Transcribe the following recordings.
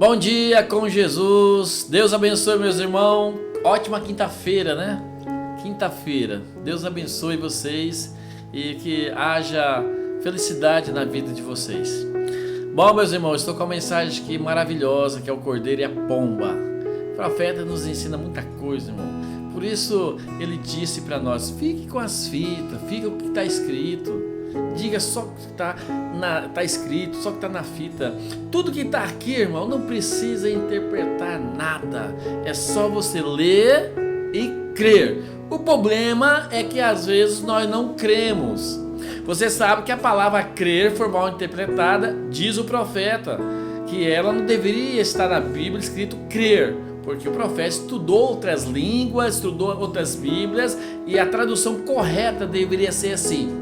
Bom dia com Jesus, Deus abençoe meus irmãos, ótima quinta-feira, né? Quinta-feira, Deus abençoe vocês e que haja felicidade na vida de vocês. Bom, meus irmãos, estou com uma mensagem aqui maravilhosa, que é o Cordeiro e a Pomba. O profeta nos ensina muita coisa, irmão. Por isso ele disse para nós, fique com as fitas, fique com o que está escrito. Diga só o que está escrito, só o que está na fita. Tudo que está aqui, irmão, não precisa interpretar nada. É só você ler e crer. O problema é que às vezes nós não cremos. Você sabe que a palavra crer foi mal interpretada, diz o profeta, que ela não deveria estar na Bíblia escrito crer, porque o profeta estudou outras línguas, estudou outras Bíblias, e a tradução correta deveria ser assim: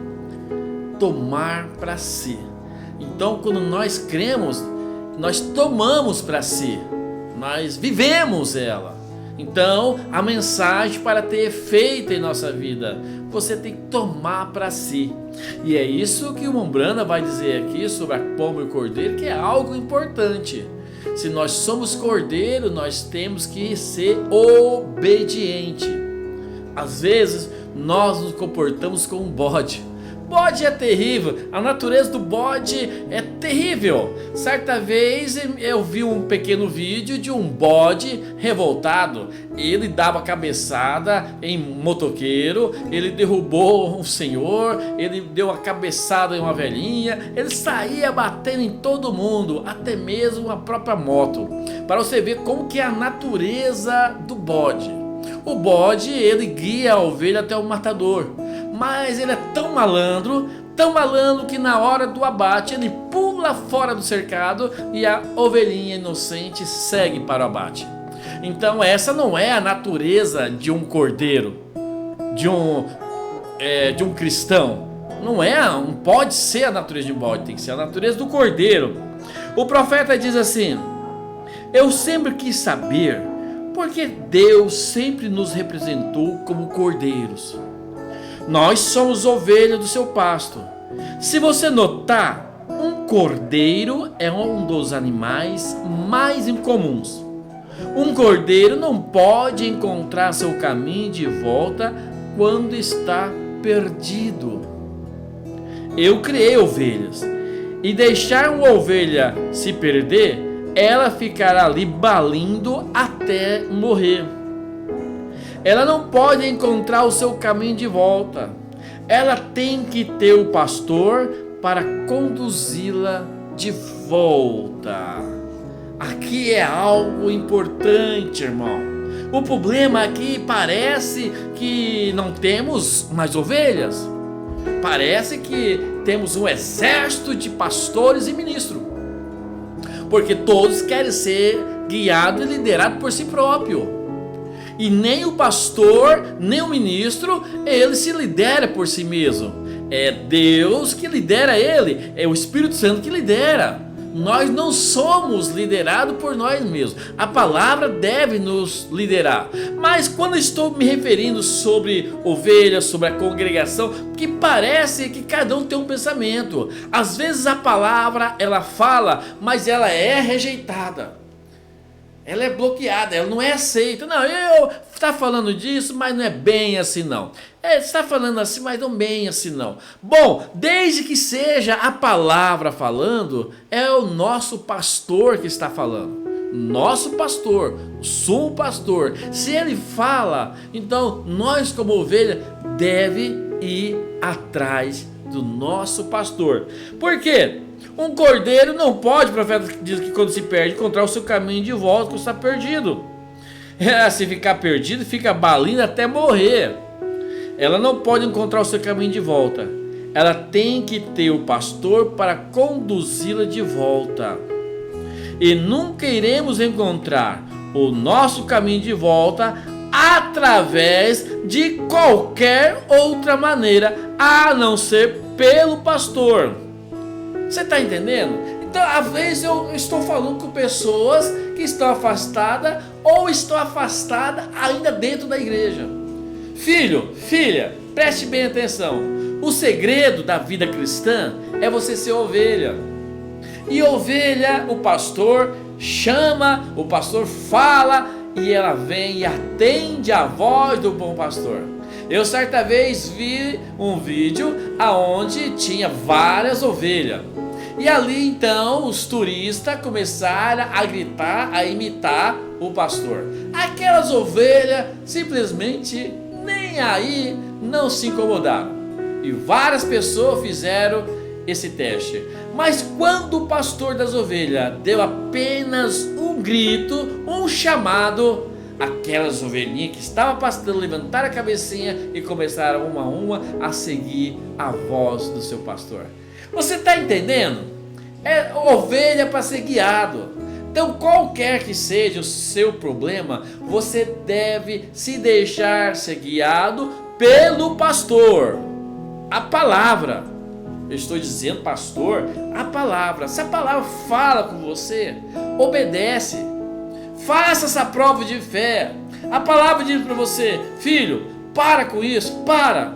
tomar para si. Então, quando nós cremos, nós tomamos para si, nós vivemos ela. Então, a mensagem, para ter efeito em nossa vida, você tem que tomar para si. E é isso que o Mombrana vai dizer aqui sobre a pomba e o cordeiro, que é algo importante. Se nós somos cordeiro, nós temos que ser obediente. Às vezes, nós nos comportamos como um bode. Bode é terrível, a natureza do bode é terrível. Certa vez eu vi um pequeno vídeo de um bode revoltado. Ele dava cabeçada em motoqueiro, ele derrubou um senhor, ele deu a cabeçada em uma velhinha, ele saía batendo em todo mundo, até mesmo a própria moto. Para você ver como que é a natureza do bode. O bode, ele guia a ovelha até o matador. Mas ele é tão malandro que na hora do abate ele pula fora do cercado e a ovelhinha inocente segue para o abate. Então essa não é a natureza de um cordeiro, de um cristão. Não pode ser a natureza de um bode, tem que ser a natureza do cordeiro. O profeta diz assim: eu sempre quis saber porque Deus sempre nos representou como cordeiros. Nós somos ovelhas do seu pasto. Se você notar, um cordeiro é um dos animais mais incomuns. Um cordeiro não pode encontrar seu caminho de volta quando está perdido. Eu criei ovelhas, e deixar uma ovelha se perder, ela ficará ali balindo até morrer. Ela não pode encontrar o seu caminho de volta. Ela tem que ter o pastor para conduzi-la de volta. Aqui é algo importante, irmão. O problema aqui parece que não temos mais ovelhas. Parece que temos um exército de pastores e ministros. Porque todos querem ser guiados e liderados por si próprio. E nem o pastor, nem o ministro, ele se lidera por si mesmo. É Deus que lidera ele, é o Espírito Santo que lidera. Nós não somos liderados por nós mesmos. A palavra deve nos liderar. Mas quando estou me referindo sobre ovelhas, sobre a congregação, que parece que cada um tem um pensamento. Às vezes a palavra ela fala, mas ela é rejeitada. Ela é bloqueada, ela não é aceita. Não, está falando disso, mas não é bem assim não. Está falando assim, mas não bem assim não. Bom, desde que seja a palavra falando, é o nosso pastor que está falando. Nosso pastor, o sumo pastor. Se ele fala, então nós como ovelha deve ir atrás do nosso pastor. Por quê? Um cordeiro não pode, o profeta diz que quando se perde, encontrar o seu caminho de volta quando está perdido. Se ficar perdido, fica balindo até morrer. Ela não pode encontrar o seu caminho de volta. Ela tem que ter o pastor para conduzi-la de volta. E nunca iremos encontrar o nosso caminho de volta através de qualquer outra maneira, a não ser pelo pastor. Você está entendendo? Então, às vezes eu estou falando com pessoas que estão afastadas ou estão afastadas ainda dentro da igreja. Filho, filha, preste bem atenção. O segredo da vida cristã é você ser ovelha. E ovelha, o pastor, chama, o pastor fala e ela vem e atende a voz do bom pastor. Eu certa vez vi um vídeo aonde tinha várias ovelhas. E ali então os turistas começaram a gritar, a imitar o pastor. Aquelas ovelhas simplesmente nem aí, não se incomodaram. E várias pessoas fizeram esse teste. Mas quando o pastor das ovelhas deu apenas um grito, um chamado, aquelas ovelhinhas que estavam pastando levantaram a cabecinha e começaram uma a uma a seguir a voz do seu pastor. Você está entendendo? É ovelha para ser guiado. Então, qualquer que seja o seu problema, você deve se deixar ser guiado pelo pastor. A palavra, eu estou dizendo pastor, a palavra. Se a palavra fala com você, obedece. Faça essa prova de fé. A palavra diz para você: filho, para com isso, para.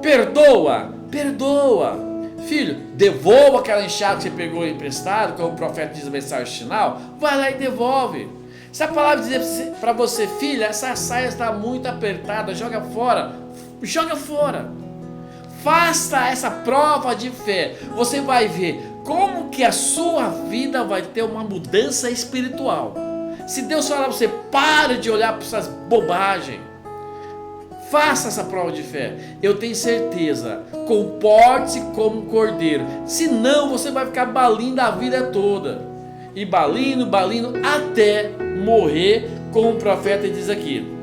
Perdoa, perdoa. Filho, devolva aquela enxada que você pegou emprestado, como o profeta diz na mensagem final. Vai lá e devolve. Se a palavra dizer para você: filha, essa saia está muito apertada, joga fora. Joga fora. Faça essa prova de fé. Você vai ver como que a sua vida vai ter uma mudança espiritual. Se Deus falar para você: pare de olhar para essas bobagens, faça essa prova de fé. Eu tenho certeza, comporte-se como um cordeiro. Senão você vai ficar balindo a vida toda. E balindo até morrer, como o profeta diz aqui.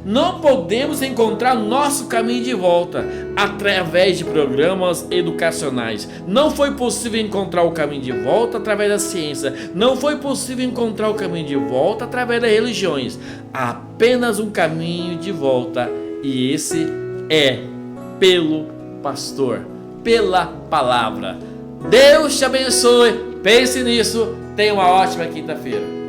Não podemos encontrar nosso caminho de volta através de programas educacionais. Não foi possível encontrar o caminho de volta através da ciência. Não foi possível encontrar o caminho de volta através das religiões. Há apenas um caminho de volta, e esse é pelo pastor, pela palavra. Deus te abençoe. Pense nisso. Tenha uma ótima quinta-feira.